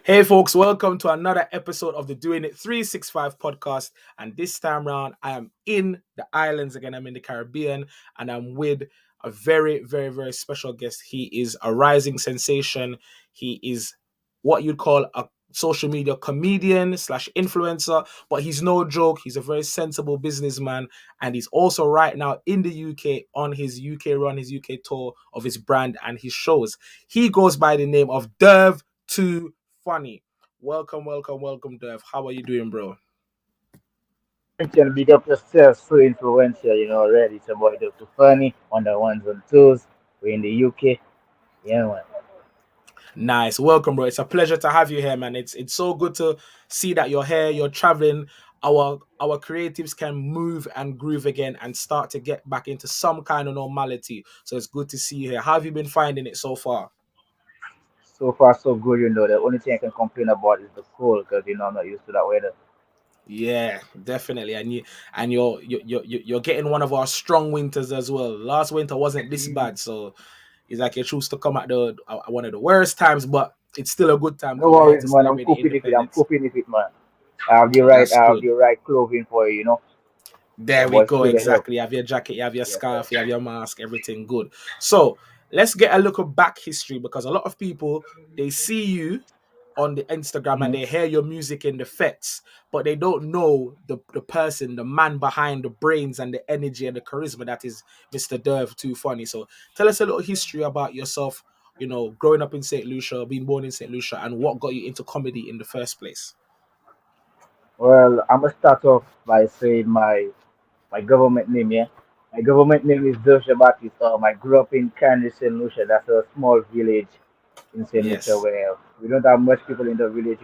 Hey, folks, welcome to another episode of the Doing It 365 podcast. And this time round, I am in the islands again. I'm in the Caribbean and I'm with a very, very, very special guest. He is a rising sensation. He is what you'd call a social media comedian slash influencer, but he's no joke. He's a very sensible businessman. And he's also right now in the UK on his UK run, his UK tour of his brand and his shows. He goes by the name of Dhirv Too Funny. Welcome, welcome, welcome, Dev. How are you doing, bro? Can big up yourself, so influential, already. It's about Dr. Funny on the ones and twos. We're in the UK. Yeah, man. Nice. Welcome, bro. It's a pleasure to have you here, man. It's so good to see that you're here, you're traveling. Our creatives can move and groove again and start to get back into some kind of normality. So it's good to see you here. How have you been finding it so far? So far, so good, The only thing I can complain about is the cold because, I'm not used to that weather. Yeah, definitely. And you're getting one of our strong winters as well. Last winter wasn't this Mm. bad, so it's like you choose to come at the one of the worst times, but it's still a good time No because we're here worries, to man. I'm celebrate the coping with it. I'm independence. coping with it, man. I have the right, That's I have good. the right clothing for you. There we But go. still, it helps. Exactly. You have your jacket, you have your Yes, sir. scarf, you have your mask, everything good. So let's get a little back history because a lot of people they see you on the Instagram and Mhm. they hear your music in the fets, but they don't know the person, the man behind the brains and the energy and the charisma that is Mr. Derv Too Funny. So tell us a little history about yourself, growing up in St. Lucia, being born in St. Lucia, and what got you into comedy in the first place. Well, I'm gonna start off by saying my government name, yeah. My government name is Joshua Baptist. I grew up in Candy, St. Lucia. That's a small village in St. Lucia Yes. where we don't have much people in the village,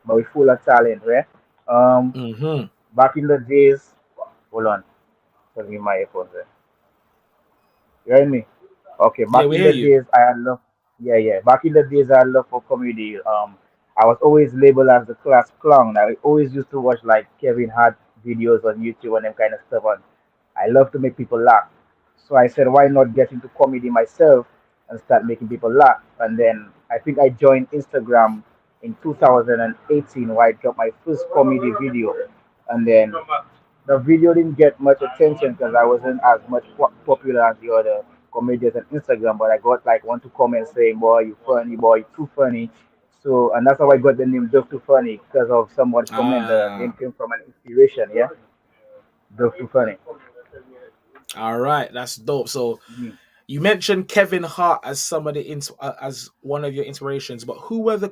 but we're full of talent, right? Um, Mm-hmm. Back in the days, hold on, let me my earphones there. You hear me? Okay, Yeah, back we in hear the you. days, I had love, yeah, yeah. Back in the days, I had love for comedy. I was always labeled as the class clown. I always used to watch like Kevin Hart videos on YouTube and them kind of stuff. And I love to make people laugh. So I said, why not get into comedy myself and start making people laugh? And then I think I joined Instagram in 2018 where I dropped my first comedy video. And then the video didn't get much attention because I wasn't as much popular as the other comedians on Instagram. But I got like one to comment saying, "Boy, you funny, boy, you too funny." So, and that's how I got the name Dove Too Funny because of someone comment. The name Ah. came from an inspiration, yeah, Dove Too Funny. All right, that's dope. So Mhm. you mentioned Kevin Hart as as one of your inspirations, but who were the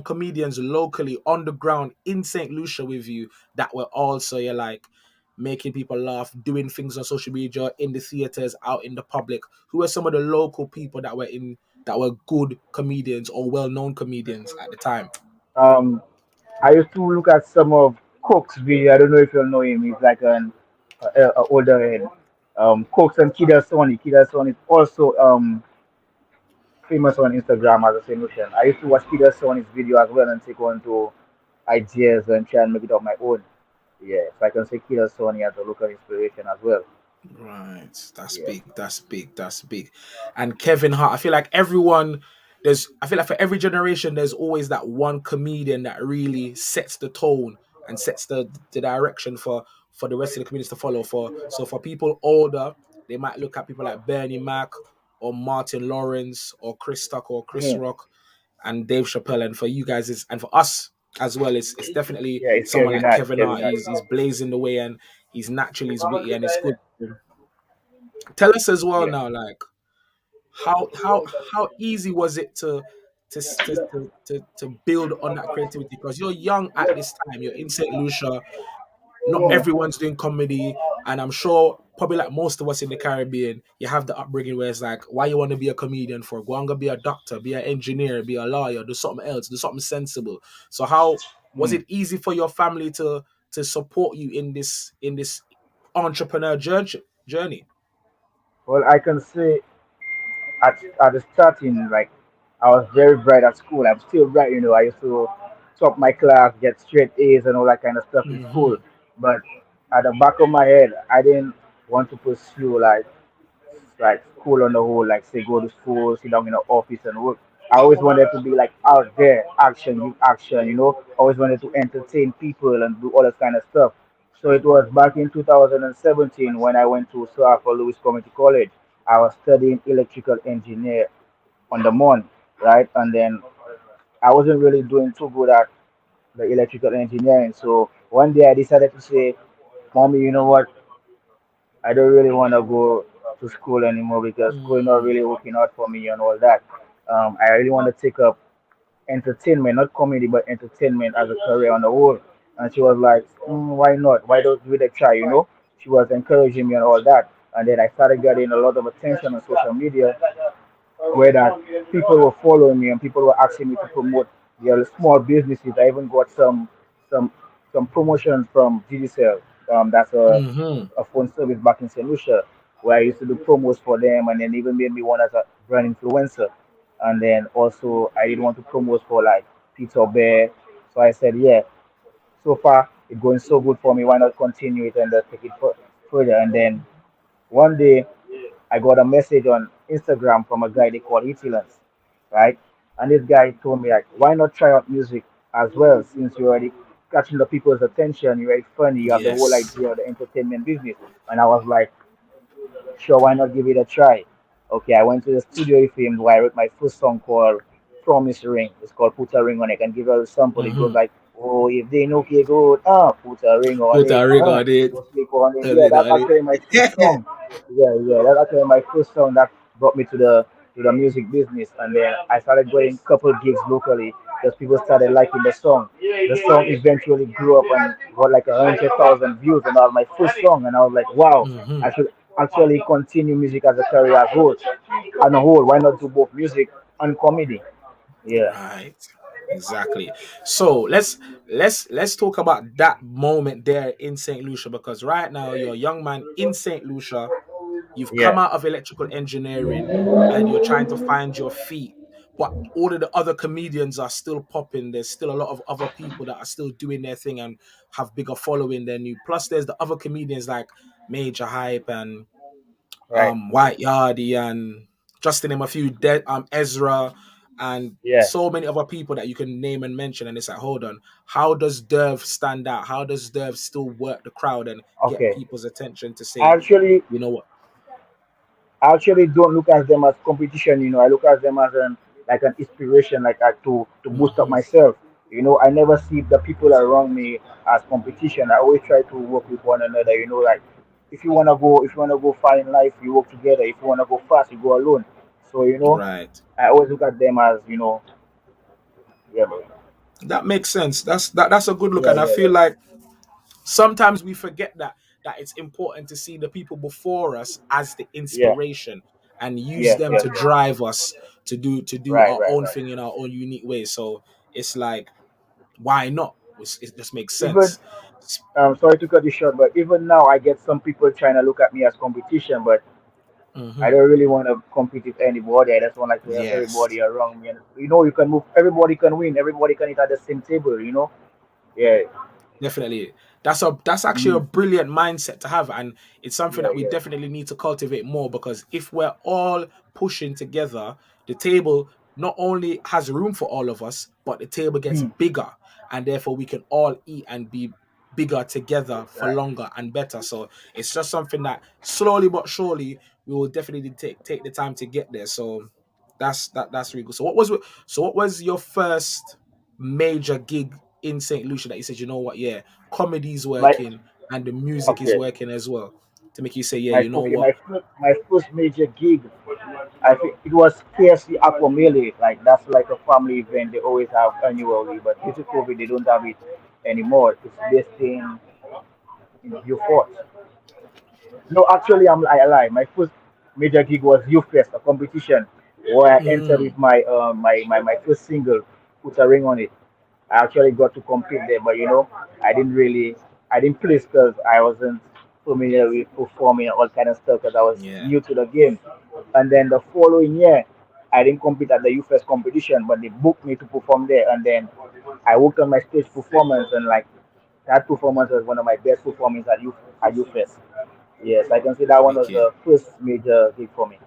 comedians locally on the ground in Saint Lucia with you that were also you're like making people laugh, doing things on social media, in the theaters, out in the public? Who were some of the local people that were good comedians or well known comedians at the time? Um, I used to look at some of Cook's video. I don't know if you know him. He's like a older head. Cooks and Kida Sony. Kida Sony is also famous on Instagram as a solution. I used to watch Peter Sony's video as well and take on to ideas and try and make it of my own. Yeah, so I can say Peter Sony as a local inspiration as well. Right. That's Yeah. big. That's big. That's big. And Kevin Hart, I feel like I feel like for every generation, there's always that one comedian that really sets the tone and sets the direction for the rest of the communities to follow. For people older, they might look at people like Bernie Mac or Martin Lawrence or Chris Tucker or Chris Mhm. Rock and Dave Chappelle. And for you guys, and for us as well, it's definitely Yeah, it's someone Kevin like Hart. Kevin Kevin Hart. Hart. He's blazing the way and he's naturally he's witty and it's good. Tell us as well Yeah. now, like how easy was it to build on that creativity? Because you're young at this time, you're in St. Lucia, not Mhm. everyone's doing comedy, and I'm sure probably like most of us in the Caribbean, you have the upbringing where it's like, why you want to be a comedian for? Go and go be a doctor, be an engineer, be a lawyer, do something else, do something sensible. So how was Mhm. it easy for your family to support you in this entrepreneur journey? Well, I can say at the starting, like I was very bright at school. I'm still bright, I used to top my class, get straight A's and all that kind of stuff in school. Hmm. But at the back of my head, I didn't want to pursue like school on the whole, like say go to school, sit down in the office and work. I always wanted to be like out there, action, you action, you know. Always wanted to entertain people and do all that kind of stuff. So it was back in 2017 when I went to Sir Arthur Lewis Community College. I was studying electrical engineer on the month, right? And then I wasn't really doing too good at the electrical engineering. So one day I decided to say, Mommy, you know what? I don't really want to go to school anymore because school is not Mm, really working out for me and all that. I really want to take up entertainment, not comedy, but entertainment as a career on the whole. And she was like, why not? Why don't we try? You know, she was encouraging me and all that. And then I started getting a lot of attention on social media where that people were following me and people were asking me to promote their small businesses. I even got some some promotions from GDCell. That's mm-hmm. a phone service back in St. Lucia where I used to do promos for them and then even made me one as a brand influencer. And then also I did want to promote for like Peter Bear. So I said, yeah, so far it's going so good for me. Why not continue it and take it further? And then one day I got a message on Instagram from a guy they call Itilans, right? And this guy told me like, why not try out music as well since you're already catching the people's attention, you're very funny, you have the whole Yes. idea of the entertainment business. And I was like, sure, why not give it a try? Okay, I went to the studio with him where I wrote my first song called Promise Ring. It's called Put a Ring on It. I can give you a sample. It goes Mm-hmm. like, oh, if they know okay good, put a ring on Put it, a ring on it. go sleep on it. A Yeah, ring that's on it. actually my first song. Yeah, yeah, that's actually my first song that brought me to the music business. And then I started going couple gigs locally because people started liking the song. The song eventually grew up and got like 100,000 views, and that was my first song. And I was like, wow, Mm-hmm. I should actually continue music as a career as whole. On a whole, why not do both music and comedy? Yeah, Right. Exactly. So let's talk about that moment there in St. Lucia, because right now you're a young man in St. Lucia. You've come yeah, out of electrical engineering and you're trying to find your feet. But all of the other comedians are still popping. There's still a lot of other people that are still doing their thing and have bigger following than you. Plus, there's the other comedians like Major Hype and right, White Yardy and just to name a few, Ezra and yeah, so many other people that you can name and mention. And it's like, hold on, how does Dhirv stand out? How does Dhirv still work the crowd and get okay. people's attention to I say, actually you know what? I actually don't look at them as competition. You know, I look at them as an like an inspiration, like to boost up Hmm. myself. You know, I never see the people around me as competition. I always try to work with one another. You know, like if you wanna go far in life, you work together. If you wanna go fast, you go alone. So you know, Right. I always look at them as yeah, bro. That makes sense. That's a good look. Yeah, And I yeah, feel like sometimes we forget that it's important to see the people before us as the yeah, inspiration and use yeah, them yeah. to drive us to do Right, our right, own right. thing in our own unique way. So it's like, why not? It just makes Even sense. sorry to cut you short, but even now I get some people trying to look at me as competition, but I Hmm. don't really want to compete with anybody. I just want like to have Yes. everybody around me, and you know, you can move. Everybody can win. Everybody can eat at the same table. You know. Yeah. Definitely. That's actually a Mm. brilliant mindset to have. And it's something Yeah. that we Yeah. definitely need to cultivate more, because if we're all pushing together, the table not only has room for all of us, but the table gets Hmm. bigger, and therefore we can all eat and be bigger together for Right. longer and better. So it's just something that slowly but surely we will definitely take the time to get there. So that's really good. So what was your first major gig in St. Lucia that you said, you know what, yeah, comedy's My working and the music is okay. working as well, to make you say, yeah, My you know okay. what? My first major gig. I think it was KFC Aquamele. Like that's like a family event they always have annually, but due to COVID they don't have it anymore. It's based in Beaufort. No, actually, I lie. My first major gig was Youth Fest, a competition where I entered Mm, with my first single, Put a Ring on It. I actually got to compete there, but you know, I didn't place because I wasn't familiar with performing and all kind of stuff because I was yeah. new to the game. And then the following year, I didn't compete at the Youth Fest competition, but they booked me to perform there. And then I worked on my stage performance, and like that performance was one of my best performances at Youth Fest. Yes, I can say that one was Wicked. the first major gig for me.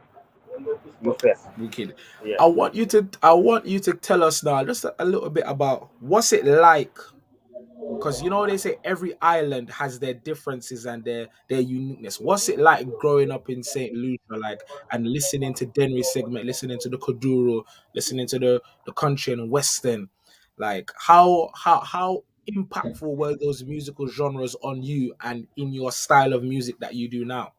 You first. Wicked. Yeah. I want you to tell us now just a little bit about what's it like, because they say every island has their differences and their uniqueness. What's it like growing up in Saint Lucia, like, and listening to Dennery segment, listening to the Kuduro, listening to the country and western, like how impactful were those musical genres on you and in your style of music that you do now?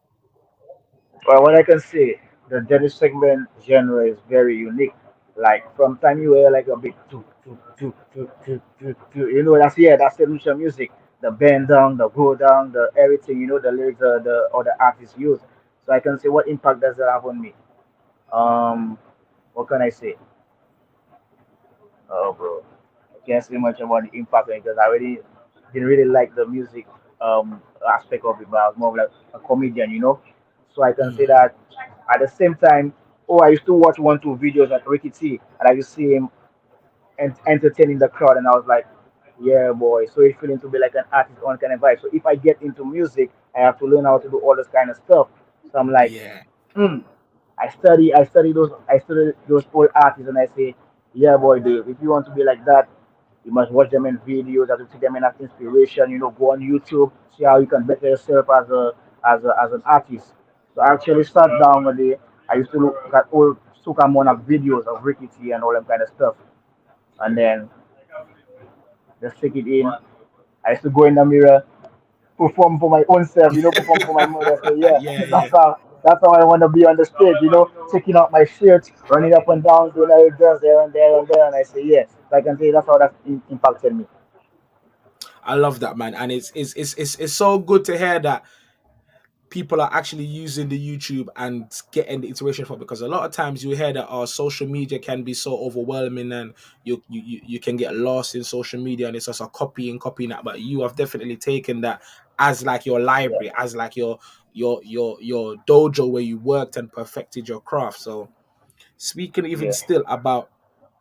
But what I can say, the Dennis segment genre is very unique. Like from time you hear like a bit you know, that's the Lucia music. The bend down, the go down, the everything, you know, the lyrics the or the artists use. So I can say what impact does that have on me? Um what can I say? Oh, bro, I can't say much about the impact because I really didn't really like the music aspect of it, but I was more of like a comedian, you know. So I can say Hmm. that at the same time, oh, I used to watch one two videos like Ricky T, and I used to see him entertaining the crowd, and I was like, yeah, boy. So it's feeling to be like an artist on kind of vibe. So if I get into music, I have to learn how to do all this kind of stuff. So I'm like, Yeah. hmm. I study those old artists, and I say, yeah, boy, dude, if you want to be like that, you must watch them in videos, have to take them in as inspiration. You know, go on YouTube, see how you can better yourself as an artist. So I actually sat down one day. I used to look at old Sukamona videos of Ricky T and all that kind of stuff, and then just take it in. I used to go in the mirror, perform for my own self, you know, perform for my mother. So yeah, Yeah, yeah. that's how I want to be on the stage, you know, taking out my shirt, running up and down, doing all this there and there and there, and I say yes. So I can say that's how that impacted me. I love that, man, and it's so good to hear that people are actually using the YouTube and getting the inspiration from it, because a lot of times you hear that our social media can be so overwhelming and you can get lost in social media and it's just a copying that, but you have definitely taken that as like your Yeah, library, as like your dojo where you worked and perfected your craft. So speaking even yeah, still about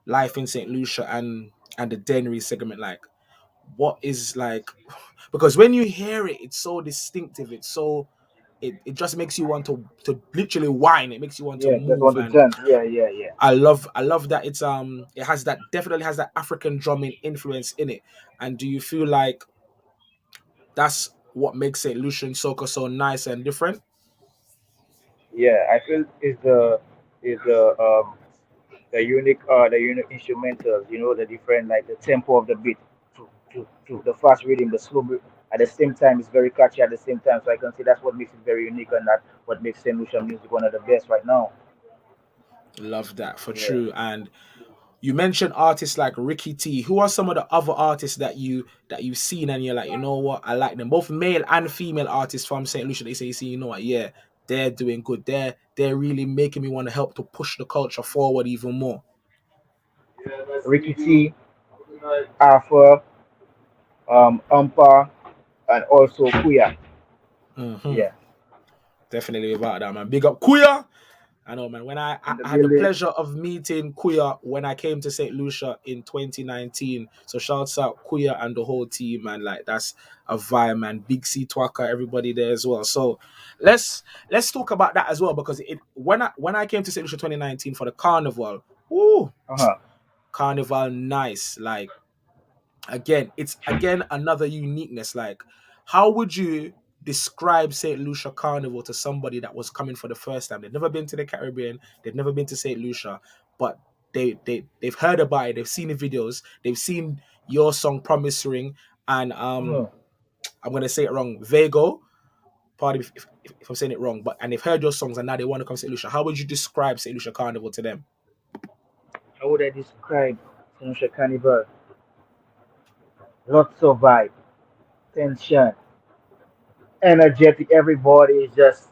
life in St. Lucia and the Dennery segment, like what is like, because when you hear it, it's so distinctive, it's so it just makes you want to literally whine. It makes you want to yeah. Just move, want to and dance. Yeah, yeah, yeah. I love that it has that, definitely has that African drumming influence in it. And do you feel like that's what makes St. Lucian soca so nice and different? Yeah, I feel is the unique instrumentals, you know, the different like the tempo of the beat to the fast rhythm, the slow beat at the same time is very catchy at the same time. So I can say that's what makes it very unique and that what makes Saint Lucia music one of the best right now. Love that for Yeah. true. And you mentioned artists like Ricky T. Who are some of the other artists that you've seen and you're like, you know what, I like them, both male and female artists from St. Lucia? They say, you see, you know what, yeah, they're doing good. They're really making me want to help to push the culture forward even more. Ricky T, Alpha, Umpa, and also Kuya. Hmm. Yeah. Definitely about that, man. Big up Kuya. I know, man. When I, I In the I had the building. pleasure of meeting Kuya when I came to St. Lucia in 2019. So shouts out Kuya and the whole team, man. Like that's a vibe, man. Big C Twaka, everybody there as well. So let's talk about that as well, because it when I came to St. Lucia 2019 for the carnival, ooh, Uh-huh. carnival nice. Like again, it's again another uniqueness. Like, how would you describe St. Lucia Carnival to somebody that was coming for the first time? They've never been to the Caribbean, they've never been to St. Lucia, but they've heard about it, they've seen the videos, they've seen your song Promise Ring, and Uh-huh. I'm gonna say it wrong, Vago. Pardon me if I'm saying it wrong, but and they've heard your songs and now they want to come to St. Lucia. How would you describe St. Lucia Carnival to them? How would I describe Saint Lucia Carnival? Lots of vibe, tension, energetic. Everybody is just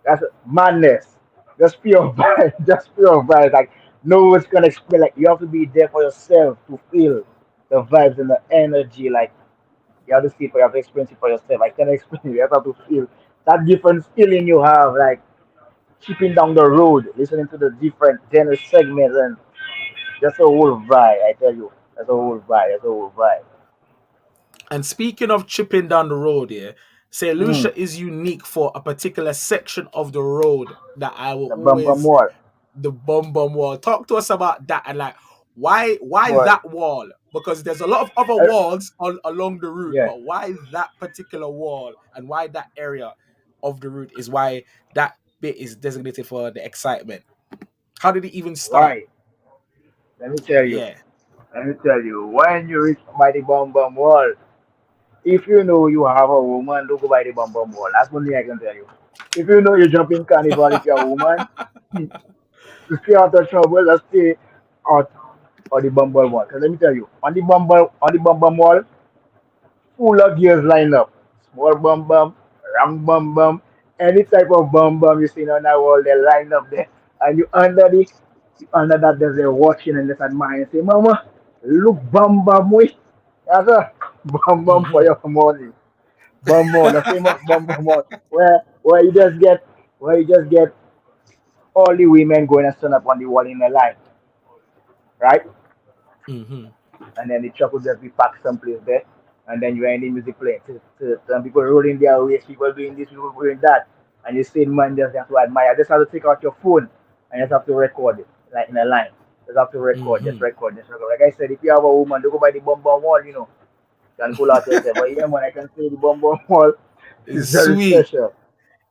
that's madness. Just pure vibe. Just pure vibe. Like no one's gonna explain. Like you have to be there for yourself to feel the vibes and the energy. Like you have to see it for you have to experience it for yourself. I can't explain it. You have to feel that different feeling you have, like keeping down the road, listening to the different genre segments and that's a whole vibe, I tell you. That's a whole vibe. That's a whole vibe. And speaking of chipping down the road here, St. Mm. Lucia is unique for a particular section of the road that I will The Bum Bum always Wall. the bum bum wall. Talk to us about that and like why Boy. that wall? Because there's a lot of other Uh, walls along the route, yeah. but why that particular wall and why that area of the route is why that bit is designated for the excitement. How did it even start? Why? Let me tell you. Yeah. Let me tell you. When you reach by the Bum Bum Wall, if you know you have a woman, don't go by the Bum Bum Wall. That's one thing I can tell you. If you know you jump in carnival, if you're a woman, to stay out of trouble, just stay out of the Bum Bum Wall. 'Cause let me tell you, on the Bum Bum Wall, full of gears line up. Small bum bum, round bum bum, any type of bum bum you see on that wall, they line up there. And under that, there's a watching and just admiring. Say, Mama, look bum bum we. That's a bum bum for Hmm. your money. Bum bum, the famous bum bum one, where you just get all the women going and stand up on the wall in a line, right? Hmm. And then the truck would just be parked someplace there, and then you are in the music playing. Some people rolling their waist, people doing this, people doing that, and you see man just have to admire. Just have to take out your phone and just have to record it, like in a line. Just have to record, just Hmm. record, just record. Like I said, if you have a woman, don't go by the bum bum wall, you can pull out yourself. But yeah, man, I can say the bum bum wall is It's very sweet. special.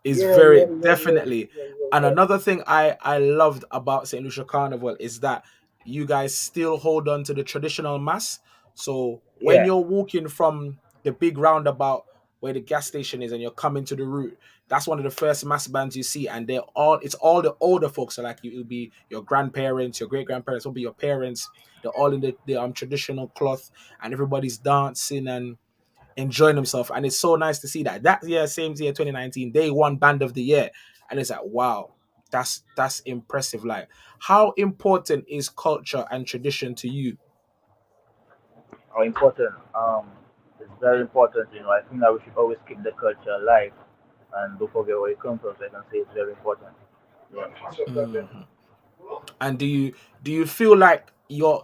Is Yeah, yeah, very yeah, yeah, definitely. yeah, yeah, And yeah. another thing I loved about St. Lucia Carnival is that you guys still hold on to the traditional mass. So when Yeah, you're walking from the big roundabout where the gas station is and you're coming to the route, that's one of the first mass bands you see, and it's all the older folks. So like you, it'll be your grandparents, your great grandparents, will be your parents. They're all in the traditional cloth, and everybody's dancing and enjoying himself. And it's so nice to see that. That year, same year, 2019, they won Band of the Year. And it's like, wow, that's impressive. Like, how important is culture and tradition to you? how important. It's very important. I think that we should always keep the culture alive and don't forget where it comes from. So I can say it's very important. Yeah. Mhm. And do you feel like you're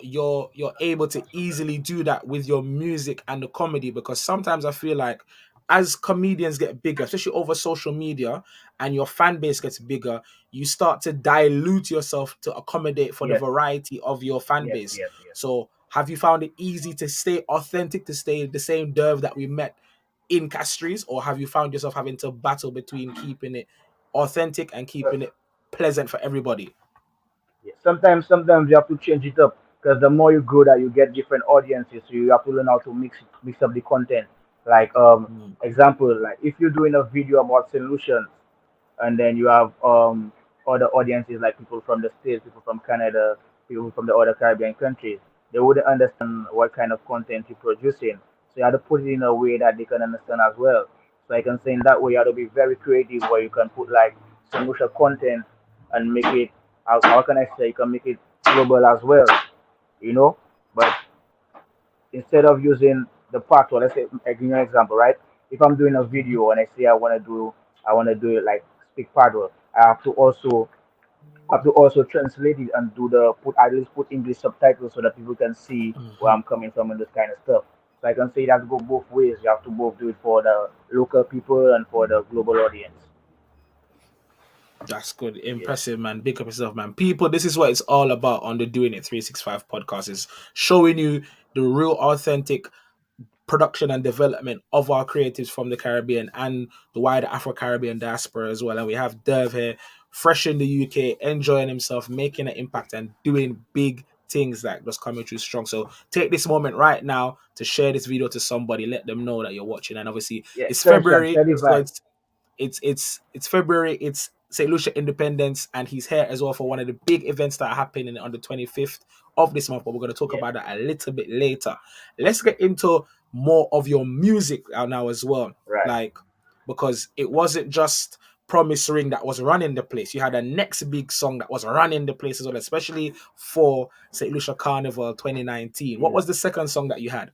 able to easily do that with your music and the comedy? Because sometimes I feel like as comedians get bigger, especially over social media, and your fan base gets bigger, you start to dilute yourself to accommodate for the Yes. variety of your fan Yes. base. Yes. Yes. So have you found it easy to stay authentic, to stay the same Derv that we met in Castries, or have you found yourself having to battle between keeping it authentic and keeping it pleasant for everybody? Yeah. Sometimes you have to change it up because the more you grow, that you get different audiences. So you have to learn how to mix up the content. Like Mm. example, like if you're doing a video about solutions, and then you have other audiences like people from the States, people from Canada, people from the other Caribbean countries. They wouldn't understand what kind of content you're producing. So you have to put it in a way that they can understand as well. So I can say in that way you have to be very creative where you can put like social content and make it, how can I say, you can make it global as well, you know? But instead of using the patois, let's say, I give you an example, right? If I'm doing a Mhm. video and I say I want to do it like speak patois, I have to also translate it and do the put at least put English subtitles so that people can see where Mhm. I'm coming from and this kind of stuff. So I can say that go both ways. You have to both do it for the local people and for the global audience. That's good. Yeah. Impressive, man. Big up yourself, man. People, this is what it's all about on the Doing It 365 podcast, is showing you the real authentic production and development of our creatives from the Caribbean and the wider Afro-Caribbean diaspora as well. And we have Dev here, fresh in the UK, enjoying himself, making an impact and doing big things like just coming through strong. So take this moment right now to share this video to somebody, let them know that you're watching. And obviously Yeah. it's Share February, the so vibe. it's February. It's St. Lucia Independence, and he's here as well for one of the big events that are happening on the 25th of this month. But we're going to talk Yeah. about that a little bit later. Let's get into more of your music now as well, Right. like because it wasn't just Promise Ring that was running the place. You had a next big song that was running the place as well, especially for St. Lucia Carnival 2019. What Yeah. was the second song that you had?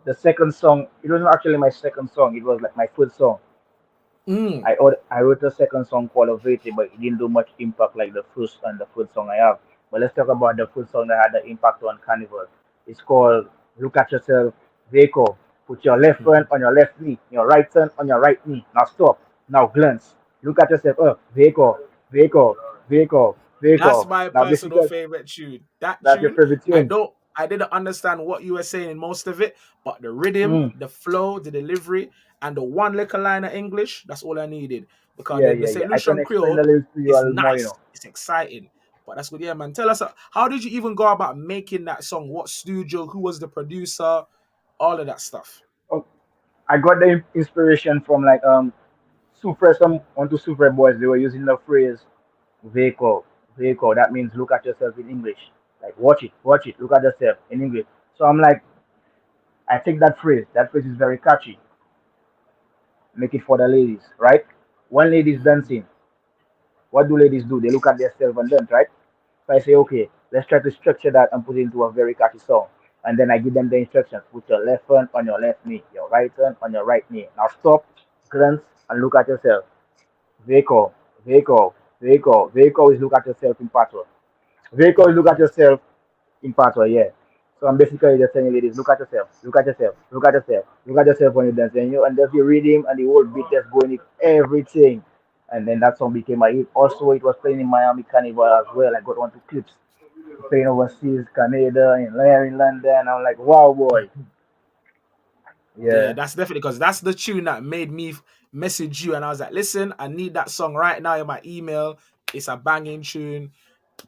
The second song. It wasn't actually my second song. It was like my first song. Mm, I wrote a second song called Ovate, but it didn't do much impact like the first and the first song I have. But let's talk about the first song that had the impact on Carnival. It's called Look at Yourself, Vehicle, Put your left hand Mhm. on your left knee, your right hand on your right knee. Now stop. Now glance. Look at yourself. Vehicle, vehicle, vehicle, That's vehicle. my Now personal basically, favorite tune. That that's your tune, favorite tune. I didn't understand what you were saying in most of it, but the rhythm, Mm. the flow, the delivery, and the one little line of English, that's all I needed. Because Yeah, the yeah, yeah. St. I Lucian can explain the Creole lyrics to you a is little more, you nice, know. it's exciting. But that's good. Yeah, man. Tell us, how did you even go about making that song? What studio? Who was the producer? All of that stuff. Oh, I got the inspiration from like Super some onto Super Boys. They were using the phrase vehicle, vehicle. That means look at yourself in English. Like watch it, look at yourself in English. So I'm like, I take that phrase. That phrase is very catchy. Make it for the ladies, right? When ladies Mhm. dancing, what do ladies do? They look at themselves and dance, right? So I say, okay, let's try to structure that and put it into a very catchy song. And then I give them the instructions. Put your left hand on your left knee, your right hand on your right knee. Now stop, glance, and look at yourself. Vehicle, vehicle, vehicle. Vehicle is look at yourself in patois. Vehicle is look at Mhm. yourself in patois, yeah. So I'm basically just telling ladies, look at yourself, look at yourself, look at yourself, look at yourself when you dance. And just you read him and the whole beat just going in everything. And then that song became a hit. Also, it was playing in Miami Carnival as well. I got one two clips playing overseas, Canada, in London. I'm like, wow, boy. Yeah, Yeah. that's definitely because that's the tune that made me message you, and I was like, "Listen, I need that song right now in my email. It's a banging tune.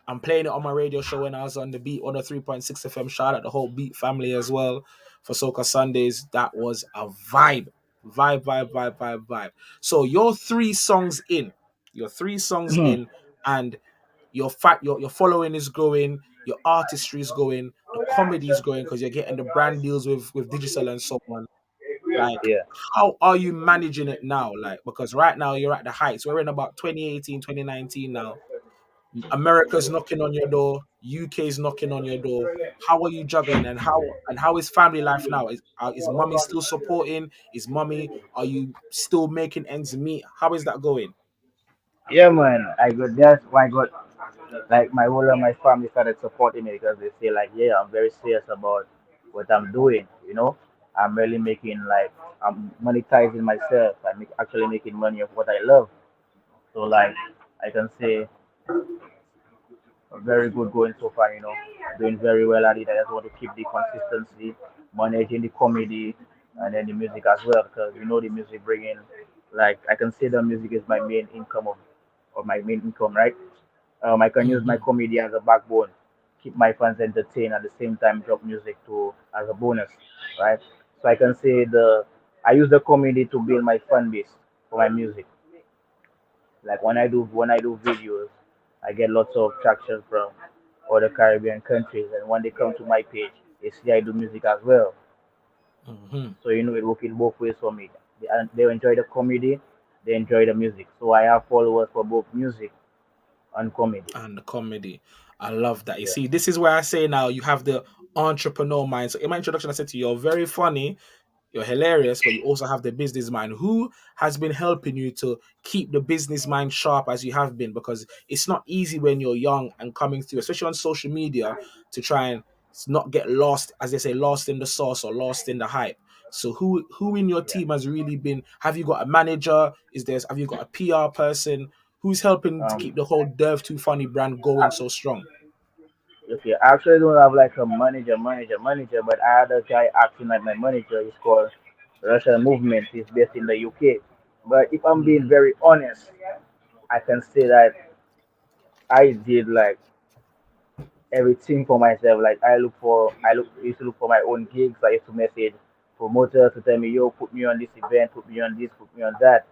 I'm playing it on my radio show when I was on the Beat on the 3.6 FM. Shout out the whole Beat family as well for Soca Sundays. That was a vibe, vibe. So you're three songs in, and your following is growing, your artistry is going, the comedy is going because you're getting the brand deals with digital and so on. Like, Yeah. how are you managing it now? Like, because right now you're at the heights. We're in about 2018, 2019 now. America's knocking on your door, UK's knocking on your door. How are you juggling, and how is family life now? Is mommy still supporting? Is mommy, are you still making ends meet? How is that going? Yeah, man. I got that's why I got like my whole of my family started supporting me because they say like, yeah, I'm very serious about what I'm doing. I'm really making like I'm monetizing myself. Actually making money of what I love. So like I can say very good going so far. Doing very well at it. I just want to keep the consistency, managing the comedy and then the music as well because the music bringing like I can say the music is my main income of my main income, right? I can use my Hmm. comedy as a backbone, keep my fans entertained at the same time drop music to as a bonus, right? So I can say I use the comedy to build my fan base for my music. Like when I do videos, I get lots of traction from other Caribbean countries, and when they come to my page, they see I do music as well. Hmm. So it works in both ways for me. They enjoy the comedy, they enjoy the music. So I have followers for both music and comedy. And the comedy. I love that. You Yeah. see, this is where I say now you have the entrepreneur mind. So in my introduction, I said to you, you're very funny, you're hilarious, but you also have the business mind. Who has been helping you to keep the business mind sharp as you have been? Because it's not easy when you're young and coming through, especially on social media, to try and not get lost, as they say, lost in the sauce or lost in the hype. So who in your Yeah. team has really been? Have you got a manager? Have you got a PR person? Who's helping to Um, keep the whole Derv Too Funny brand going so strong? okay, I actually don't have like a manager, but I had a guy acting like my manager. He's called Russian Movement. He's based in the UK. But if I'm being Hmm. very honest, I can say that I did like everything for myself. Like used to look for my own gigs. I used to message promoters to tell me, yo, put me on this event, put me on this, put me on that.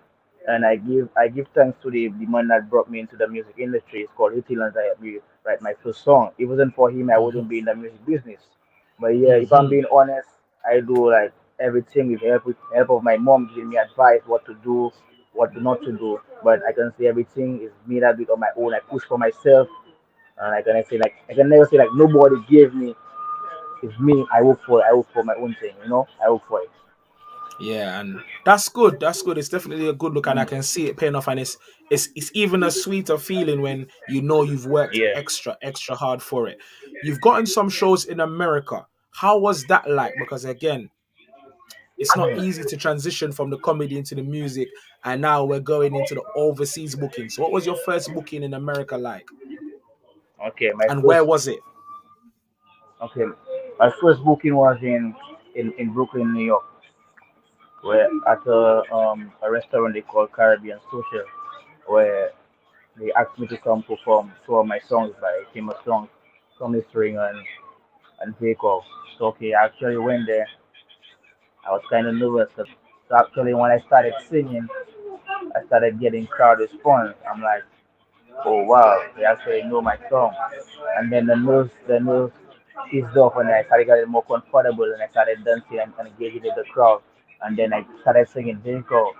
And I give thanks to the man that brought me into the music industry. It's called Hitil and I helped me write my first song. If it wasn't for him, I Hmm. wouldn't be in the music business. But yeah, if I'm Hmm. being honest, I do like everything with help of my mom giving me advice what to do, what not to do. But I can say everything is me that do it on my own. I push for myself and I can never say like nobody gave me. It's me. I work for it. I work for my own thing. I work for it. Yeah, and that's good. That's good. It's definitely a good look, and I Mm. can see it paying off. And it's even a sweeter feeling when you know you've worked Yeah. extra hard for it. You've gotten some shows in America. How was that like? Because again, it's not Yeah. easy to transition from the comedy into the music, and now we're going into the overseas booking. So, what was your first booking in America like, Okay, my and where first was it? okay, my first booking was in Brooklyn, New York, where at a restaurant they call Caribbean Social, where they asked me to come perform two of my songs by famous songs, Tommy String and Jacob. So okay, I actually went there. I was kind of nervous. So actually, when I started singing, I started getting crowd response. I'm like, oh wow, they actually know my song. And then the nerves eased off, and I started getting more comfortable, and I started dancing and engaging with the crowd. And then I started singing, Vehicle,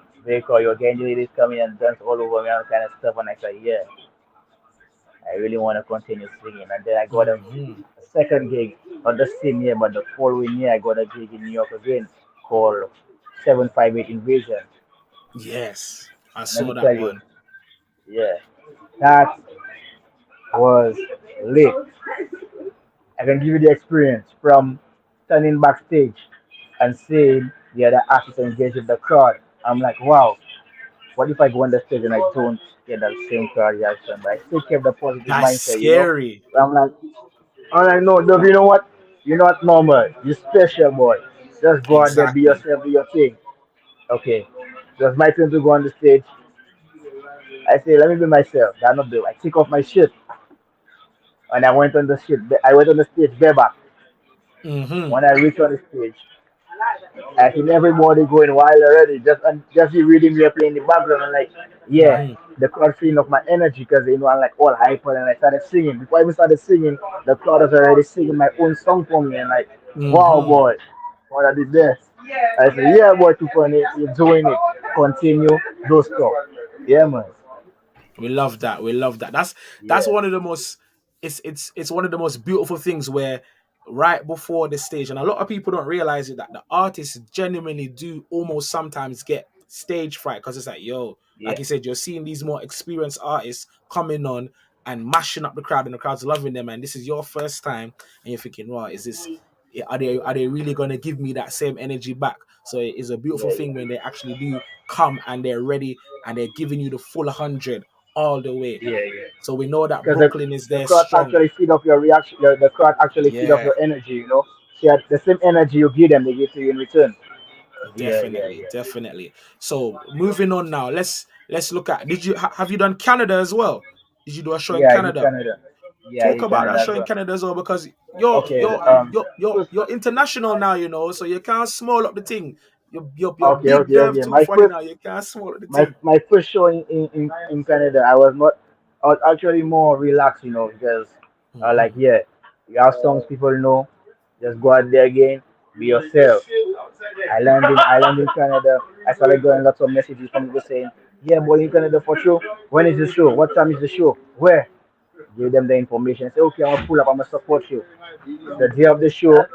you're getting ladies coming and dance all over me and all kind of stuff. And I said, yeah, I really want to continue singing. And then I got Hmm. a second gig, not the same year, but the following year, I got a gig in New York again called 758 Invasion. Yes, I And let saw me that tell you, one. yeah, that was lit. I can give you the experience from standing backstage and seeing the other artists engage with the crowd. I'm like, wow, what if I go on the stage and I don't get that same crowd reaction? But I still kept the positive That's mindset, you know? scary. I'm like, all right, no, Dove, you know what? You're not normal. You're special, boy. Just go out there, be Exactly. yourself, do your thing. Okay. It was my turn to go on the stage. I say, let me be myself. That's not do. I take off my shirt and I went on the shit. I went on the stage bareback. Hmm. When I reached on the stage, I seen everybody going wild already. Just the reading we are playing in the background. I'm like, yeah, Hmm. the crowd feeling of my energy because you know I'm like all hyper and I started singing. Before I even started singing, the crowd was already singing my own song for me and like, wow, Hmm. boy, what I did this. I said, yeah, boy, too funny. You're doing it. Continue, don't stop. Yeah, man. We love that. We love that. That's Yeah, one of the most. It's one of the most beautiful things where right before the stage, and a lot of people don't realize it, that the artists genuinely do almost sometimes get stage fright because it's like, yo, like yeah, you said, you're seeing these more experienced artists coming on and mashing up the crowd, and the crowd's loving them, and this is your first time, and you're thinking, wow, is this? Are they really gonna give me that same energy back? So it is a beautiful yeah, thing when they actually do come and they're ready and they're giving you the full 100 all the way. yeah. So we know that Because Brooklyn is the there crowd strong. actually feed off your reaction. The crowd actually feed off Yeah, your energy. You know, yeah, the same energy you give them, they give to you in return. Yeah, yeah, definitely, yeah, definitely. So moving on now, let's look at. Have you done Canada as well? Did you do a show in yeah. I do Canada? Canada. Yeah, I Talk do about that Canada as show in well. Canada as well, because you're Okay, you're you're you're first, you're international now, so you can't small up the thing. You're okay, big okay, Derv okay. too funny now. You can't small up the thing. My first show in Canada, I was not. I was actually more relaxed, you know, because like Hmm. yeah, you have songs people know. Just go out there again, be yourself. I landed in Canada. I started getting lots of messages from people saying, "Yeah, boy, in Canada for sure. When is the show? What time is the show? Where?" Give them the information. Say, "Okay, I'm gonna pull up. I'm gonna support you." The day of the show,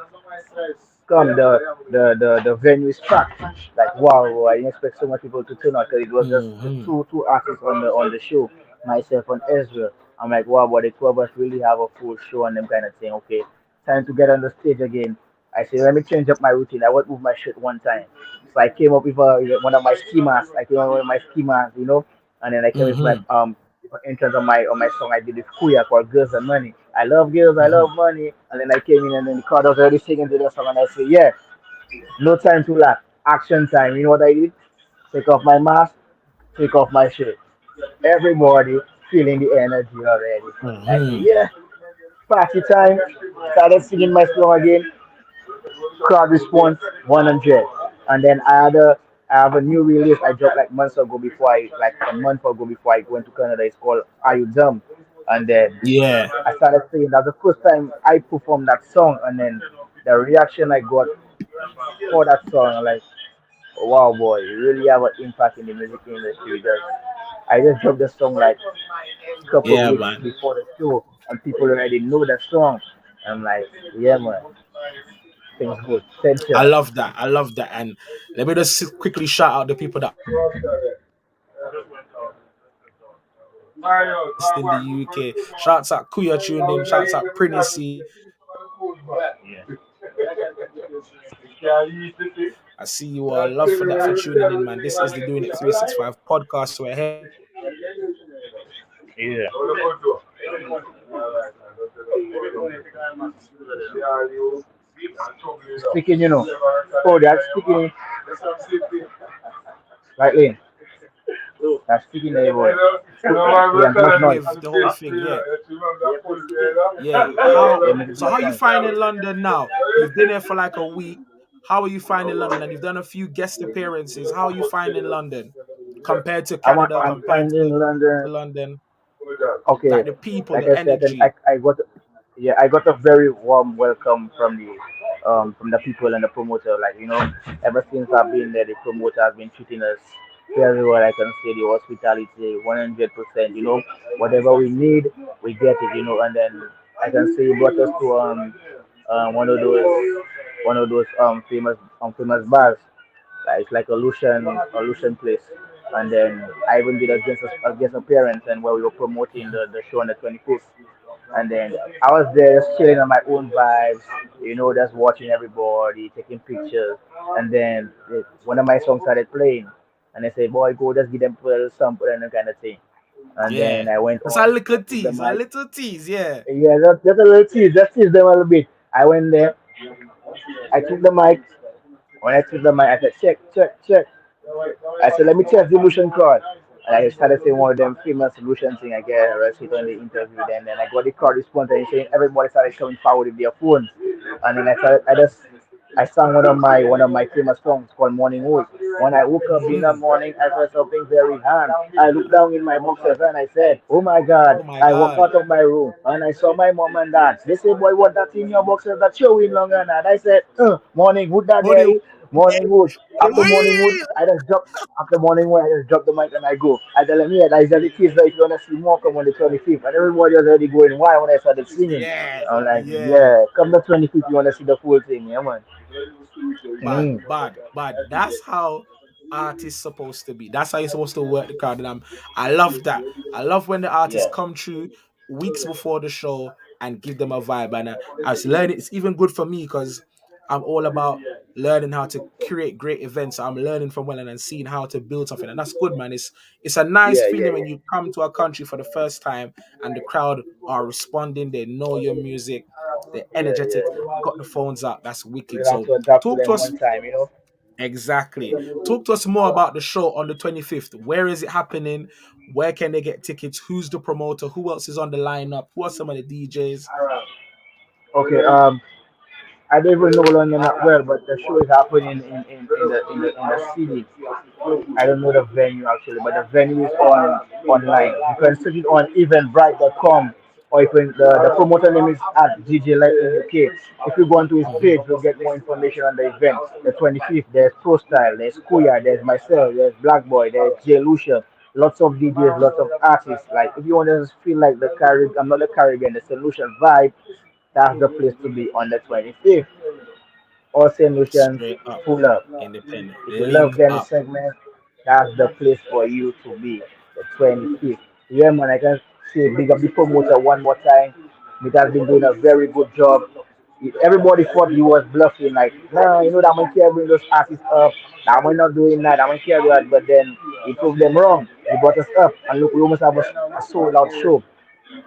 come the venue is packed. Like wow, I didn't expect so much people to turn out because it was just the Hmm. two artists on the show, myself and Ezra. I'm like wow, but the two of us really have a full show and them kind of thing. Okay, time to get on the stage again. I say let me change up my routine. I won't move my shirt one time, so I came up with one of my ski masks. I came up with my ski mask, you know, and then I came with my Hmm. entrance on my song I did with Kuya called Girls and Money. I love girls, I Hmm. love money. And then I came in and then the crowd was already singing to the song and I say, yeah, no time to laugh. Action time. You know what I did? Take off my mask, take off my shirt. Everybody feeling the energy already. I say, Hmm. yeah, party time. Started singing my song again. Crowd response 100. And then I have a new release I dropped like months ago before like a month ago before I went to Canada. It's called Are You Dumb? And then Yeah. I started singing. That's the first time I performed that song, and then the reaction I got for that song, I'm like, wow, boy, you really have an impact in the music industry. Because I just dropped the song like a couple of Yeah, weeks man. before the show, and people already know the song. I'm like, yeah, man, things good. I Tension. love that. I love that. And let me just quickly shout out the people that are in the UK. Shouts out Kuya tuned in. Shouts out Prinacy. Yeah. I see you all. Love for that for tuning in, man. This is the Doing It 365 podcast. We're here. Yeah. Speaking, oh, that's speaking, right, Lane? That's speaking there, boy. Yeah, much noise. With the whole thing. Yeah, yeah. How Yeah, make it so? much How you noise. finding London now? You've been here for like a week. How are you finding London? And you've done a few guest appearances. How are you finding London compared to Canada? I'm Compared finding to London. London? Okay, Like the people, like the I said, energy. I got, yeah, I got a very warm welcome from the people and the promoter. Like, ever since I've been there, the promoter has been treating us very well. I can say the hospitality, 100%. Whatever we need, we get it. And then I can say he brought us to one of those famous bars. It's like a Lucian place. And then I even did a guest appearance and where we were promoting the show on the 25th. And then I was there just chilling on my own vibes, just watching everybody, taking pictures. And then one of my songs started playing. And they said, boy, go just give them a little sample and that kind of thing. And then Yeah. I went It's a on, little I took the tease, a mic. little tease. Yeah. Yeah, just a little tease, just tease them a little bit. I went there, I took the mic. When I took the mic, I said, check, check, check. I said, let me test the Lucian card. And I started saying one of them famous Lucian thing I get arrested on the interview. Then I got the card response and saying everybody started coming forward with their phones. And then I sang one of my famous songs called Morning Wood. When I woke up in the Hmm. morning, I felt something very hard. I looked down in my boxers and I said, oh my God. Oh my I walked God. out of my room and I saw my mom and dad. They said, boy, what that in your boxers that showing long and that? I said, morning wood that Money. day. Morning wood. After morning wood, Wee! I just drop. After morning wood, I just drop the mic and I go. I tell them, yeah, that is the kids that if you want to see more, come on the 25th. And everybody was already going, why when I started singing? Yeah. I'm like, Yeah. yeah, come the 25th, you want to see the full thing, yeah, man. Bad, Mm. bad, bad. That's how artists supposed to be. That's how you're supposed to work the crowd. And I love that. I love when the artists Yeah, come through weeks before the show and give them a vibe. And I was learning. It's even good for me because I'm all about learning how to create great events. I'm learning from well and seeing how to build something, and that's good, man. It's a nice yeah, yeah, feeling when yeah. you come to a country for the first time and the crowd are responding. They know your music. They're Yeah, energetic. yeah. Got the phones up. That's We wicked. have So to adapt to talk to them us one time. exactly. Talk to us more about the show on the 25th. Where is it happening? Where can they get tickets? Who's the promoter? Who else is on the lineup? Who are some of the DJs? Okay, I don't even know London that well, but the show is happening in the city. I don't know the venue actually, but the venue is online. You can search it on eventbrite.com, or the promoter name is at DJ Light in UK. If you go onto his Hmm. page, you'll get more information on the event. The 25th, there's Pro Style, there's Kuya, there's myself, there's Black Boy, there's Jay Lucia. Lots of DJs, lots of artists. Like if you want to feel like the Caribbean, I'm not the Caribbean, the solution vibe, that's the place to be on the 25th. All St. Lucians Straight up. pull up. Independent. If you love Link Dennis up. segment, that's the place for you to be. The 25th. Yeah, man, I can say big up the promoter one more time. It has been doing a very good job. Everybody thought he was bluffing, like, nah, that man can't bring those artists up. That man not doing that. That man can't do that. But then he proved them wrong. He brought us up, and look, we almost have a sold out show.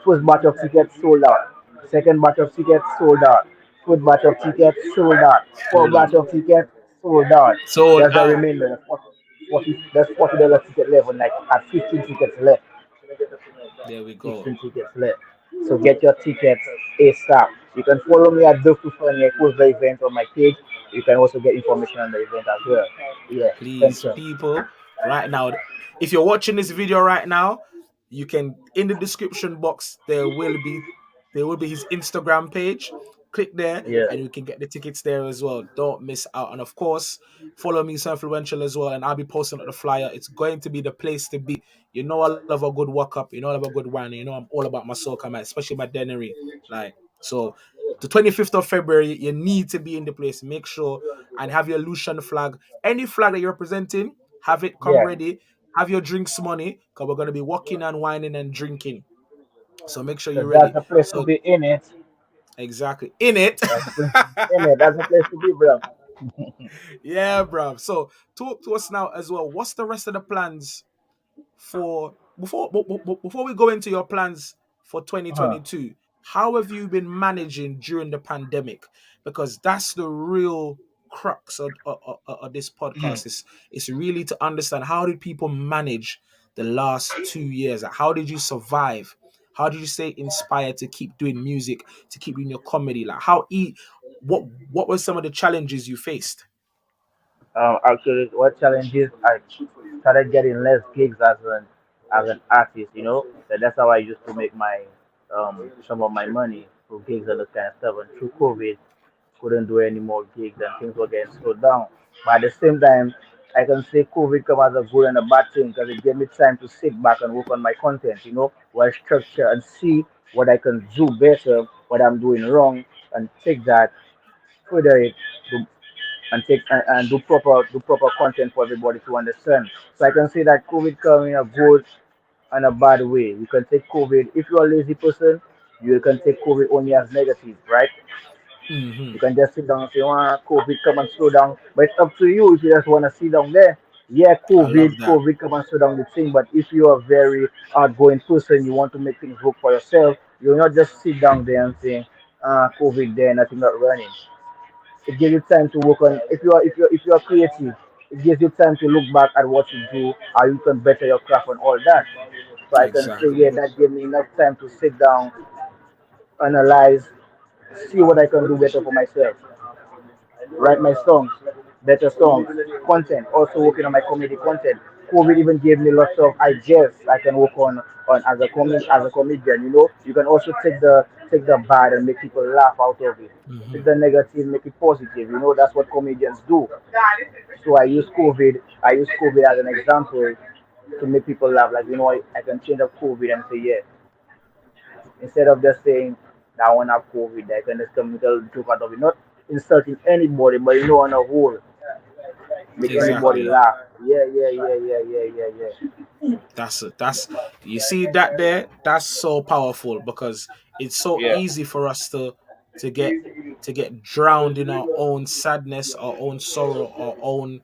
First batch of tickets sold out. Second batch of tickets sold out. Third batch of tickets sold out. Fourth Hold up. batch of tickets sold out. Sold There's a out. remainder. There's $40 ticket left, and like at 15 tickets left. There we go. 15 tickets left. So get your tickets ASAP. You can follow me at Dhirv and post the event on my page. You can also get information on the event as well. Yeah, thanks, Please, sir. people, right now, if you're watching this video right now, you can in the description box there will be his Instagram page. Click there Yeah, and you can get the tickets there as well. Don't miss out. And of course, follow me so influential as well. And I'll be posting on the flyer. It's going to be the place to be. You know I love a good walk up, I love a good wine, I'm all about my soca, man, especially my Dennery. Like so the 25th of February, you need to be in the place. Make sure and have your Lucian flag. Any flag that you're representing, have it come yeah. ready. Have your drinks money because we're going to be walking and whining and drinking. So make sure you're Because that's ready. the place to So be in it. exactly in it. That's the place to be in it. That's the place to be, bro. Yeah, bro. So talk to us now as well. What's the rest of the plans for before we go into your plans for Uh-huh. 2022? How have you been managing during the pandemic? Because that's the real crux of this podcast. Is really to understand how did people manage the last 2 years? Like, how did you survive? How did you stay inspired to keep doing music, to keep doing your comedy? Like what were some of the challenges you faced? Actually, what challenges I started getting less gigs as an artist. That's how I used to make my some of my money through gigs and that kind of stuff. And through COVID, couldn't do any more gigs and things were getting slowed down. But at the same time, I can say COVID come as a good and a bad thing because it gave me time to sit back and work on my content, well structure and see what I can do better, what I'm doing wrong, and take that further it to, and take and do proper content for everybody to understand. So I can say that COVID come in a good and a bad way. You can take COVID if you're a lazy person, you can take COVID only as negative, right? Hmm. You can just sit down and say, COVID, come and slow down. But it's up to you if you just want to sit down there. Yeah, I love that. COVID, come and slow down the thing. But if you're a very outgoing person, you want to make things work for yourself, you'll not just sit down there and say, COVID there, nothing not running. It gives you time to work on, if you're creative, it gives you time to look back at what you do, how you can better your craft and all that. So I can say, Exactly. yeah, that gave me enough time to sit down, analyze, see what I can do better for myself, write my songs, better songs, content, also working on my comedy content. COVID even gave me lots of ideas I can work on as a comedian. You can also take the bad and make people laugh out of it. Hmm. Take the negative, make it positive. That's what comedians do. So I use COVID as an example to make people laugh. Like, I can change up COVID and say, yeah, instead of just saying that I want to have COVID, I can just come with a little joke out of it. Not insulting anybody, but on a whole, make everybody Exactly. laugh. Yeah, yeah, yeah, yeah, yeah, yeah, yeah. That's you see that there. That's so powerful because it's so Yeah. easy for us to get to get drowned in our own sadness, our own sorrow, our own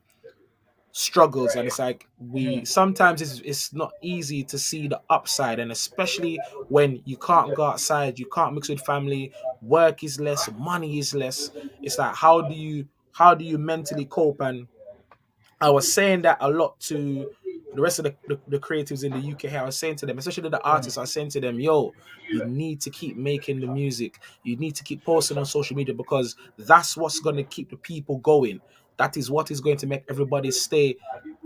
struggles, and it's like we sometimes it's not easy to see the upside, and especially when you can't go outside, you can't mix with family, work is less, money is less. It's like how do you mentally cope? And I was saying that a lot to the rest of the creatives in the UK here. I was saying to them, especially the artists, I was saying to them, yo, you need to keep making the music. You need to keep posting on social media because that's what's going to keep the people going. That is what is going to make everybody stay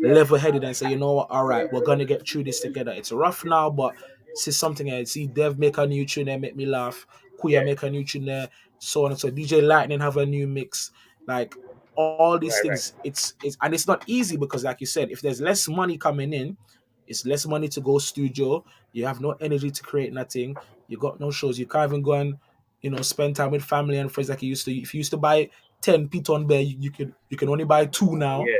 level headed and say, you know what, all right, we're going to get through this together. It's rough now, but this is something I see Dev make a new tune there, make me laugh. Kuya Yeah. make a new tune there, so on and so. DJ Lightning have a new mix. Like, all these Right, things, right. it's and it's not easy because like you said, if there's less money coming in, it's less money to go studio, you have no energy to create nothing, you got no shows, you can't even go and spend time with family and friends like you used to. If you used to buy 10 piton bear, you can only buy two now. Yeah,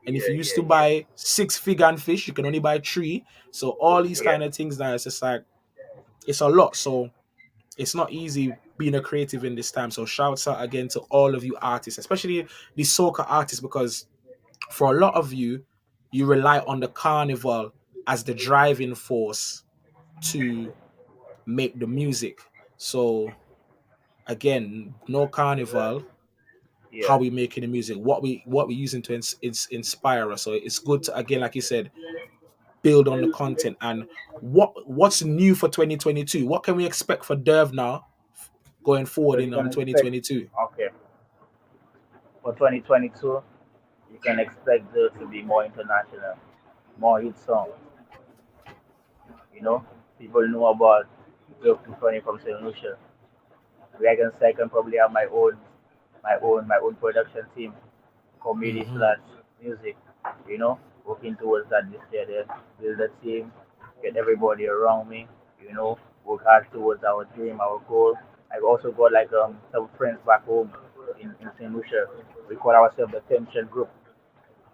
And if yeah, you used yeah, to yeah, buy six vegan fish, you can only buy three. So all these yeah. kind of things now, it's just like it's a lot. So it's not easy being a creative in this time. So shouts out again to all of you artists, especially the soca artists, because for a lot of you, you rely on the carnival as the driving force to make the music. So again, no carnival, Yeah. how we making the music, what we using to inspire us. So it's good to, again, like you said, build on the content. And what's new for 2022? What can we expect for Derv now going forward So you in can expect, 2022? okay, for 2022, you can expect there to be more international, more hit songs. You know, People know about Dhirv from St. Lucia. I can say I can probably have my own production team, comedy Hmm. slash music, working towards that this year. Then build a team, get everybody around me, work hard towards our dream, our goal. I've also got like some friends back home in St. Lucia. We call ourselves the Tension Group.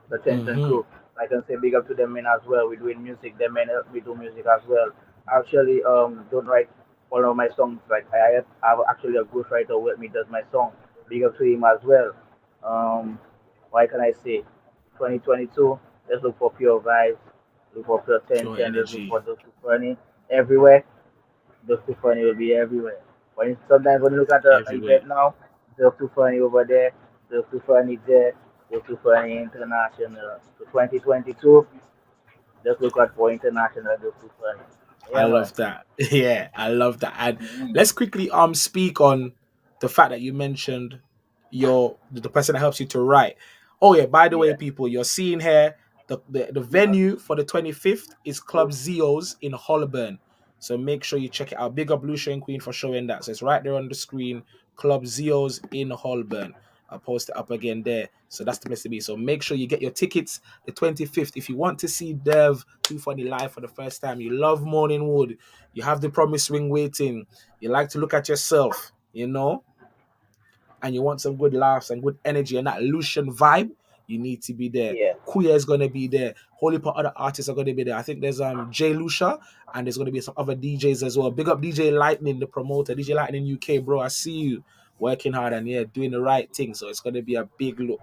The Tension Hmm. Crew. I can say big up to them men as well. We're doing music. Them men help me do music as well. I actually don't write all of my songs. Like I have actually a ghostwriter who help me does my song. Big up to him as well. Um, why can I say 2022? Let's look for pure vibes, look for pure Pure tension, let's look energy. for those too funny everywhere. Those too funny will be everywhere. When sometimes when you look at the Everywhere. event now, those too funny over there, those too funny there, those too funny international. So 2022, just look at for international, those too funny. I Yeah, man. love that. Yeah, I love that. And Mm-hmm. let's quickly speak on the fact that you mentioned the person that helps you to write. Oh yeah, by the way, Yeah. people, you're seeing here the venue for the 25th is Club Zeos in Holborn. So make sure you check it out. Big up Lucia and Queen for showing that. So it's right there on the screen. Club Zeos in Holborn. I'll post it up again there. So that's the place to be. So make sure you get your tickets the 25th. If you want to see Dev Too Funny live for the first time, you love Morning Wood, you have the promise ring waiting, you like to look at yourself, and you want some good laughs and good energy and that Lucian vibe, you need to be there. Yeah. Kuya is gonna be there. Holy pot other artists are gonna be there. I think there's Jay Lucia and there's gonna be some other DJs as well. Big up DJ Lightning, the promoter, DJ Lightning UK, bro. I see you working hard and yeah, doing the right thing. So it's gonna be a big look.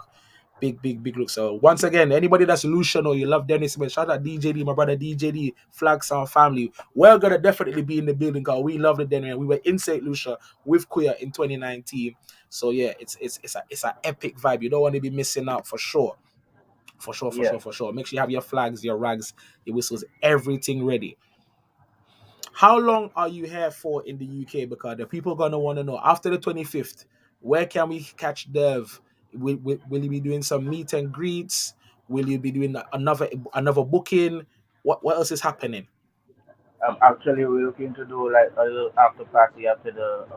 Big look. So once again, anybody that's Lucian or you love Dennis Smith, shout out DJD, my brother DJD, Flag Sound family. We're gonna definitely be in the building because we love the Dennery and we were in St. Lucia with Kuya in 2019. So yeah, it's a epic vibe. You don't want to be missing out for sure. For sure, for Yeah. sure, for sure. Make sure you have your flags, your rags, your whistles, everything ready. How long are you here for in the UK? Because the people gonna want to know after the 25th, where can we catch Dev? Will you be doing some meet and greets? Will you be doing another booking? What else is happening? Actually, we're looking to do like a little after party after the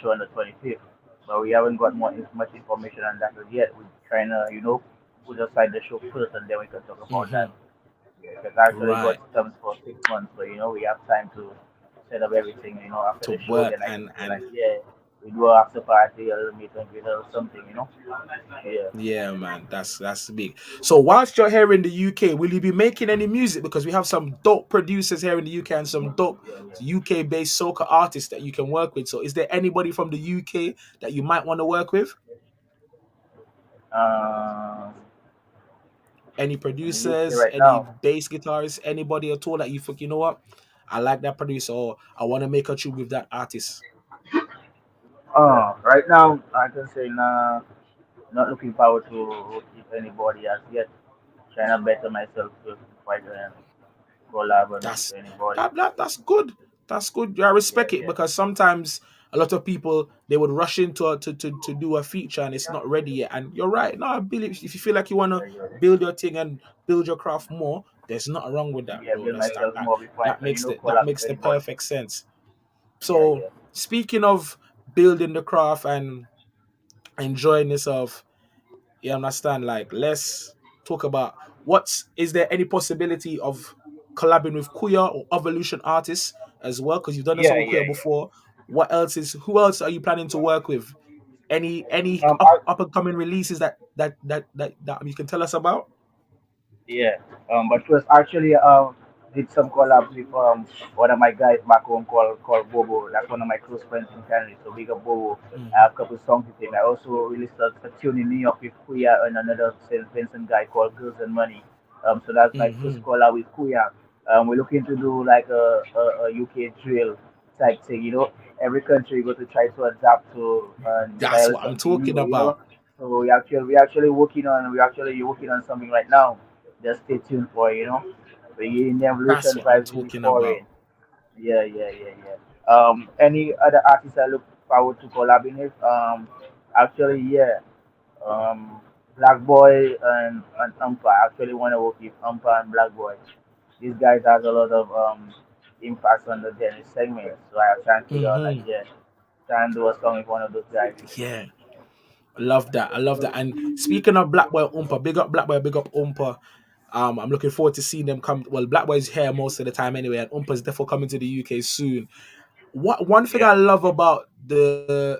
show on the 25th, but we haven't got much information on that as yet. We're trying to, put aside the show first, and then we can talk about Hmm. that. Yeah, because actually got Right. stumps for 6 months, so we have time to set up everything. After To the show, work then I can say and like, yeah, we do a after party, a little meet and greet or something. Yeah, yeah, man, that's big. So whilst you're here in the UK, will you be making any music? Because we have some dope producers here in the UK and some dope yeah, yeah. UK-based soca artists that you can work with. So is there anybody from the UK that you might want to work with? Um, Any in the UK producers, right any now. bass guitarists, anybody at all that you think, you know what? I like that producer or I want to make a tune with that artist. Right now I can say nah, not looking forward to work with anybody as yet. Trying to better myself first before I can collab and work That's with anybody. that's good. That's good. Yeah, I Yeah, respect it yeah, because sometimes a lot of people they would rush into to do a feature and it's not ready yet. And you're right. No, I believe if you feel like you want to yeah, yeah. build your thing and build your craft more, there's nothing wrong with that, Yeah, bro. build That's that myself that more before I that can, makes that collab makes with the anybody. perfect sense. Yeah, So yeah. speaking of building the craft and enjoying yourself, you understand? Like, let's talk about what's is there any possibility of collabing with queer or evolution artists as well? Because you've done a Yeah, song with yeah, queer before. What else is who else are you planning to work with? Any yeah. up and coming releases that you can tell us about? Yeah. But first, actually, did some collabs with one of my guys back home called Bobo. That's one of my close friends in Canada. So big up Bobo. I Hmm. have a couple songs with him. I also released a tune in New York with Kuya and another St. Vincent guy called Girls and Money. So that's my Hmm. first collab with Kuya. We're looking to do like a UK drill type thing. Every country go to try to adapt to That's style what I'm something talking new. about. So we actually working on something right now. Just stay tuned for it. The Indian That's Evolution what I'm vibes will be talking foreign. about. Yeah, yeah, yeah, yeah. Any other artists I look forward to collabing with? Actually, yeah. Um, Black Boy and Umpa. I actually want to work with Umpa and Black Boy. These guys has a lot of impact on the Dennis segment. So I try and figure out like, Hmm. yeah, try and do a song with one of those guys. Yeah. I love that. I love that. And speaking of Black Boy Umpa, big up Black Boy, big up Umpa. I'm looking forward to seeing them come. Well, Black Boy's here most of the time anyway, and Umpa's definitely coming to the UK soon. What one thing Yeah, I love about the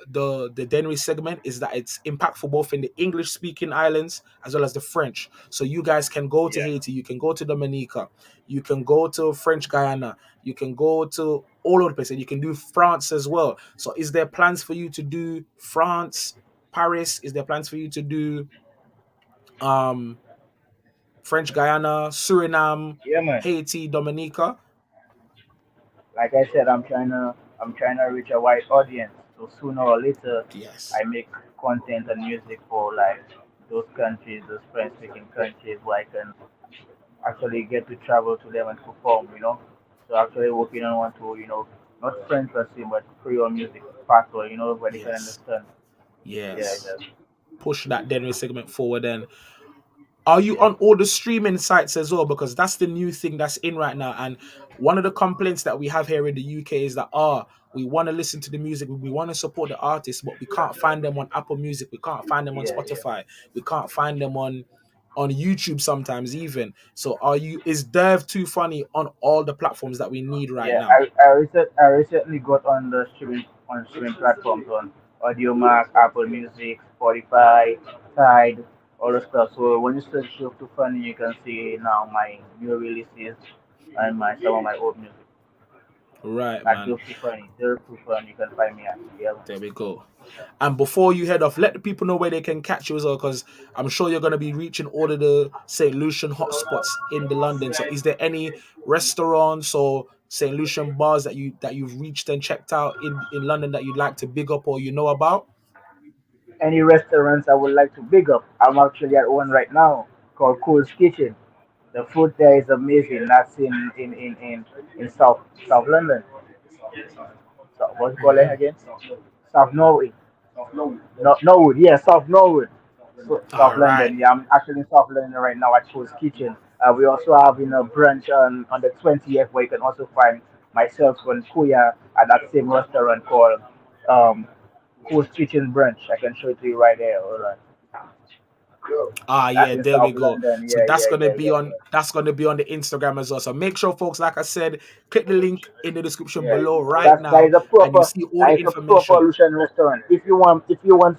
Denry segment is that it's impactful both in the English speaking islands as well as the French. So you guys can go to yeah. Haiti, you can go to Dominica, you can go to French Guyana, you can go to all over the place, and you can do France as well. So is there plans for you to do France, Paris? Is there plans for you to do um French Guyana, Suriname, Yeah, man. Haiti, Dominica? Like I said, I'm trying to reach a wide audience. So sooner or later, Yes. I make content and music for like those countries, those French-speaking countries, where I can actually get to travel to them and perform. So actually working on one to not French per se, but Creole music patois, where they can Yes. understand. Yeah, Yes. yeah. Push that Dennery segment forward. And are you Yeah. on all the streaming sites as well? Because that's the new thing that's in right now. And one of the complaints that we have here in the UK is that we want to listen to the music, we want to support the artists, but we can't find them on Apple Music, we can't find them on Yeah, yeah. Spotify, we can't find them on YouTube sometimes even. So is Derv Too Funny on all the platforms that we need right Yeah, now? I recently got on the streaming platforms on AudioMac, Apple Music, Spotify, Tide, all the stuff. So when you search Shop to Funny, you can see now my new releases and my some of my old music. Right, At man. Dhirv to Funny, Dhirv to Funny, you can find me at. Yeah, There we go. And before you head off, let the people know where they can catch you as well, because I'm sure you're going to be reaching all of the St. Lucian hotspots in the London. So, is there any restaurants or St. Lucian bars that you've reached and checked out in London that you'd like to big up or you know about? any restaurants I would like to big up. I'm actually at one right now called Cool's Kitchen. The food there is amazing. That's in South London. So what's it called Hmm. again? South Norway. Norwood, yeah, South Norwood. South All right. London. Yeah, I'm actually in South London right now at Cool's Kitchen. We also have a brunch on the 20th where you can also find myself and Kuya at that same restaurant called um, Cool's Kitchen Brunch. I can show it to you right there. Hold on. That's Yeah, in there we South go. London. So Yeah, yeah, yeah, yeah, that's gonna be on the Instagram as well. So make sure, folks, like I said, click the link in the description yeah. below right That's that now, is a and you proper see all the information. Lucian restaurant. If you want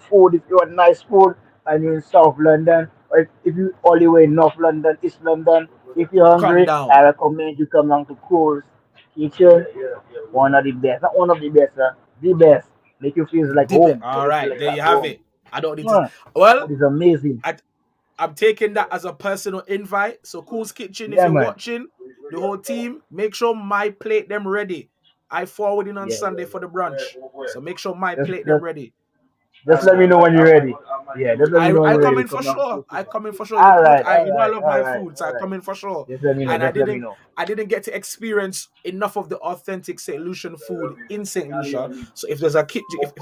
food, if you want nice food, and you're in South London, or if you all the way in North London, East London, if you're Come hungry, I down. recommend you come down to Cole's Kitchen. One of the best, not one of the best, the best. Make you feel like home. Make All you feel right, like there at you have home. it. I don't need to. Mm, Well, food is amazing. I, I'm taking that as a personal invite. So, Cool's Kitchen, if Yeah, you're man. watching, the whole team, make sure my plate them ready. I forwarding on Yeah, Sunday yeah, for the yeah. brunch. So make sure my Just, plate them just, ready. just let me know when you're ready. Yeah, just let me know when I you're come ready. in for Come down to sure. Cole's I Kitchen. come in for sure. All right, I all I right, love all my right, food, so all I right. come in for sure. Just let me know. And Just let me know. I didn't get to experience enough of the authentic St. Lucian food in St. Lucia. So if there's a kitchen, if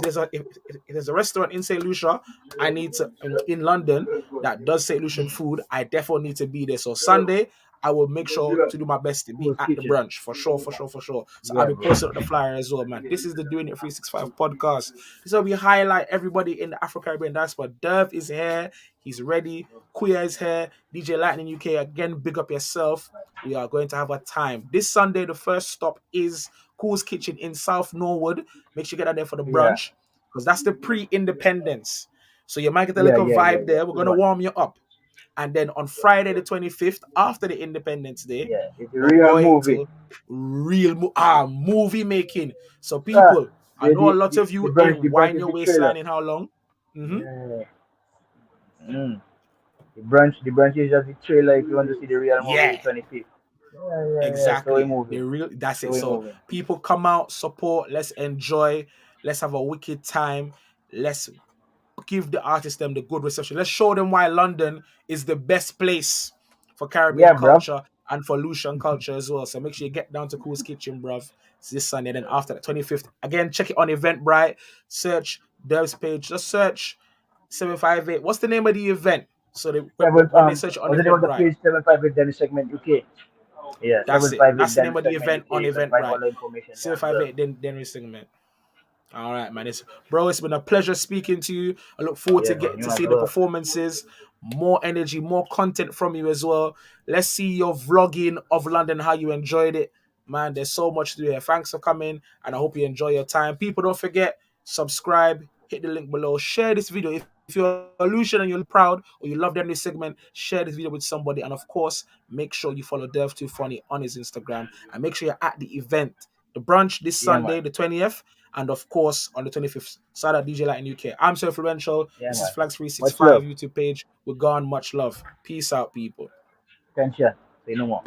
there's a restaurant in St. Lucia, I need to in London that does St. Lucian food. I definitely need to be there. So Sunday, I will make sure to do my best to be Cole's at the Kitchen. brunch for sure, for sure, for sure. So I'll Yeah, be bro. posting up the flyer as well, man. This is the Doing It 365 podcast. This is where we highlight everybody in the Afro Caribbean diaspora. Derv is here. He's ready. Queer is here. DJ Lightning UK, again, big up yourself. We are going to have a time. This Sunday, the first stop is Cool's Kitchen in South Norwood. Make sure you get out there for the Yeah, brunch because that's the pre-independence. So you might get a yeah, little yeah, yeah, vibe yeah. there. We're True going to one. warm you up. And then on Friday, the 25th, after the Independence Day, Yeah, it's a we're real going movie. to movie making. So, Ah, people, I know a lot of the you brunch, ain't the brunch wine is your the trailer. waistline in how long? Hmm. Yeah. Mm. The brunch is just the trailer. If you want to see the real movie, the Yeah. 25th. Yeah, yeah, yeah. So we Exactly. moving. They real that's So it. we So moving. people come out, support, let's enjoy, let's have a wicked time. Let's give the artists them the good reception. Let's show them why London is the best place for Yeah, Caribbean bro. culture and for Lucian culture as well. So make sure you get down to Cool's Kitchen, bruv. It's this Sunday. Then after the 25th, again, check it on Eventbrite. Search Dev's page. Just search 758. What's the name of the event? So they, Seven. when they search it on What's the name of the Eventbrite, page? 758 Dennis segment UK. Yeah, that's it. 758 That's the Dennis name of the segment event UK. on You can find all Eventbrite. the information there. Yeah. 758 Denry segment. All right, man. It's been a pleasure speaking to you. I look forward to Yeah, man. getting You to as see the well. performances, more energy, more content from you as well. Let's see your vlogging of London, how you enjoyed it. Man, there's so much to do here. Thanks for coming, and I hope you enjoy your time. People, don't forget, subscribe, hit the link below, share this video. If you're a Lucian and you're proud or you love the new segment, share this video with somebody. And of course, make sure you follow Dev Too Funny on his Instagram and make sure you're at the event, the brunch this Yeah, man. Sunday, the 20th. And of course, on the 25th, start at DJ Light in UK. I'm so influential. Yeah, This is man. Much Flags365 love. YouTube page. We're gone. Much love. Peace out, people. Attention. Say no more.